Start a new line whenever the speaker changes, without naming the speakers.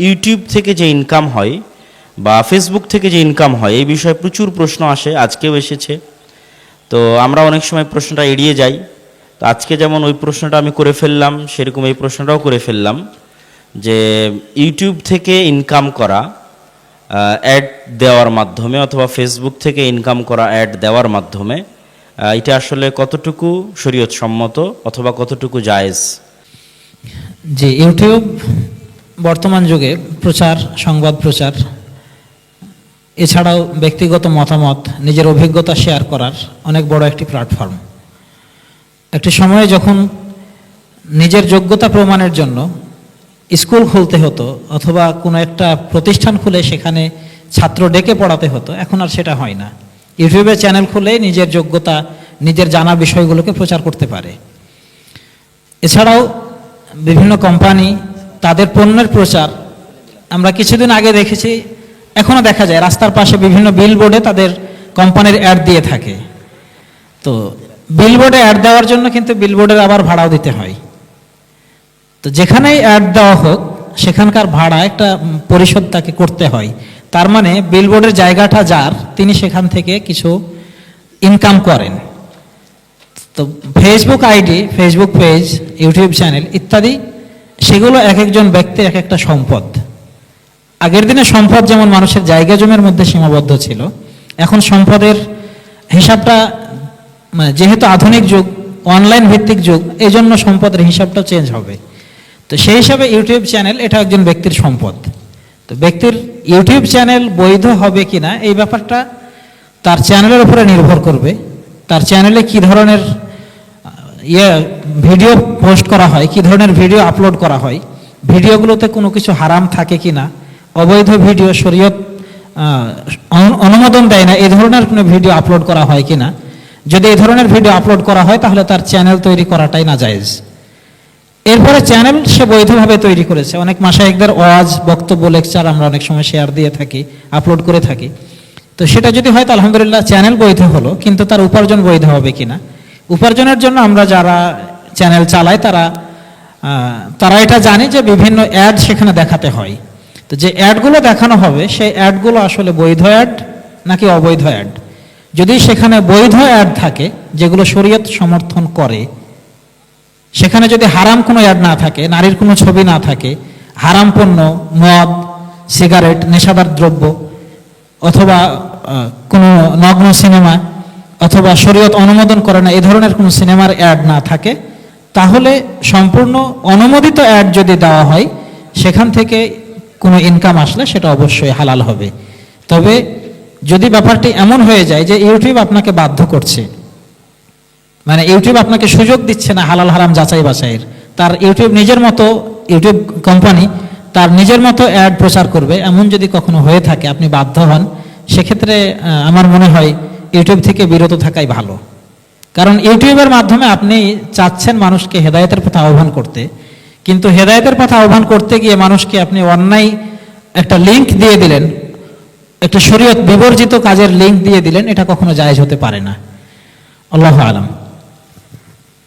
YouTube থেকে যে income হয় বা ফেসবুক থেকে যে ইনকাম হয় এই বিষয়ে প্রচুর প্রশ্ন আসে, আজকেও এসেছে। তো আমরা অনেক সময় প্রশ্নটা এড়িয়ে যাই। তো আজকে যেমন ওই প্রশ্নটা আমি করে ফেললাম, সেরকম এই প্রশ্নটাও করে ফেললাম যে ইউটিউব থেকে ইনকাম করা অ্যাড দেওয়ার মাধ্যমে অথবা ফেসবুক থেকে ইনকাম করা অ্যাড দেওয়ার মাধ্যমে এটা আসলে কতটুকু শরীয়ত সম্মত অথবা কতটুকু জায়েজ?
যে ইউটিউব বর্তমান যুগে প্রচার, সংবাদ প্রচার এছাড়াও ব্যক্তিগত মতামত, নিজের অভিজ্ঞতা শেয়ার করার অনেক বড় একটি প্ল্যাটফর্ম। একটি সময়ে যখন নিজের যোগ্যতা প্রমাণের জন্য স্কুল খুলতে হতো অথবা কোনো একটা প্রতিষ্ঠান খুলে সেখানে ছাত্র ডেকে পড়াতে হতো, এখন আর সেটা হয় না। ইউটিউবে চ্যানেল খুলে নিজের যোগ্যতা, নিজের জানা বিষয়গুলোকে প্রচার করতে পারে। এছাড়াও বিভিন্ন কোম্পানি তাদের পণ্যের প্রচার, আমরা কিছুদিন আগে দেখেছি, এখনও দেখা যায় রাস্তার পাশে বিভিন্ন বিলবোর্ডে তাদের কোম্পানির অ্যাড দিয়ে থাকে। তো বিলবোর্ডে অ্যাড দেওয়ার জন্য কিন্তু বিলবোর্ডের আবার ভাড়াও দিতে হয়। তো যেখানেই অ্যাড দেওয়া হোক সেখানকার ভাড়া একটা পরিশোধ তাকে করতে হয়। তার মানে বিলবোর্ডের জায়গাটা যার, তিনি সেখান থেকে কিছু ইনকাম করেন। তো Facebook ID, Facebook page, YouTube channel ইত্যাদি, সেগুলো এক একজন ব্যক্তির এক একটা সম্পদ। আগের দিনে সম্পদ যেমন মানুষের জায়গা জমির মধ্যে সীমাবদ্ধ ছিল, এখন সম্পদের হিসাবটা যেহেতু আধুনিক যুগ, অনলাইন ভিত্তিক যুগ, এই জন্য সম্পদের হিসাবটাও চেঞ্জ হবে। তো সেই হিসাবে ইউটিউব চ্যানেল এটা একজন ব্যক্তির সম্পদ। তো ব্যক্তির ইউটিউব চ্যানেল বৈধ হবে কিনা এই ব্যাপারটা তার চ্যানেলের উপরে নির্ভর করবে। তার চ্যানেলে কী ধরনের ভিডিও পোস্ট করা হয়, কী ধরনের ভিডিও আপলোড করা হয়, ভিডিওগুলোতে কোনো কিছু হারাম থাকে কিনা, অবৈধ ভিডিও, শরীয়ত অনুমোদন দেয় না এই ধরনের কোনো ভিডিও আপলোড করা হয় কিনা। যদি এই ধরনের ভিডিও আপলোড করা হয় তাহলে তার চ্যানেল তৈরি করাটাই নাজায়েজ। এরপরে চ্যানেল সে বৈধভাবে তৈরি করেছে। অনেক মাশায়েখদের ওয়াজ, বক্তব্য, লেকচার আমরা অনেক সময় শেয়ার দিয়ে থাকি, আপলোড করে থাকি। তো সেটা যদি হয় তো আলহামদুলিল্লাহ, চ্যানেল বৈধ হলো, কিন্তু তার উপার্জন বৈধ হবে কিনা। উপার্জনের জন্য আমরা যারা চ্যানেল চালাই তারা এটা জানি যে বিভিন্ন অ্যাড সেখানে দেখাতে হয়। তো যে অ্যাডগুলো দেখানো হবে সেই অ্যাডগুলো আসলে বৈধ অ্যাড নাকি অবৈধ অ্যাড। যদি সেখানে বৈধ অ্যাড থাকে যেগুলো শরীয়ত সমর্থন করে, সেখানে যদি হারাম কোনো অ্যাড না থাকে, নারীর কোনো ছবি না থাকে, হারাম পণ্য, মদ, সিগারেট, নেশাদার দ্রব্য অথবা কোনো নগ্ন সিনেমা অথবা শরীয়ত অনুমোদন করে না এই ধরনের কোনো সিনেমার অ্যাড না থাকে, তাহলে সম্পূর্ণ অনুমোদিত অ্যাড যদি দেওয়া হয় সেখান থেকে কোনো ইনকাম আসলে সেটা অবশ্যই হালাল হবে। তবে যদি ব্যাপারটি এমন হয়ে যায় যে ইউটিউব আপনাকে বাধ্য করছে, মানে ইউটিউব আপনাকে সুযোগ দিচ্ছে না হালাল হারাম যাচাই বাছাইয়ের, তার ইউটিউব নিজের মতো, ইউটিউব কোম্পানি তার নিজের মতো অ্যাড প্রচার করবে, এমন যদি কখনো হয়ে থাকে, আপনি বাধ্য হন, সেক্ষেত্রে আমার মনে হয় ইউটিউব থেকে বিরত থাকাই ভালো। কারণ ইউটিউবের মাধ্যমে আপনি চাচ্ছেন মানুষকে হেদায়েতের পথে আহ্বান করতে, কিন্তু হেদায়েতের পথে আহ্বান করতে গিয়ে মানুষকে আপনি অন্যায় একটা লিঙ্ক দিয়ে দিলেন, একটা শরীয়ত বিবর্জিত কাজের লিঙ্ক দিয়ে দিলেন, এটা কখনো জায়েজ হতে পারে না। আল্লাহু আলাম।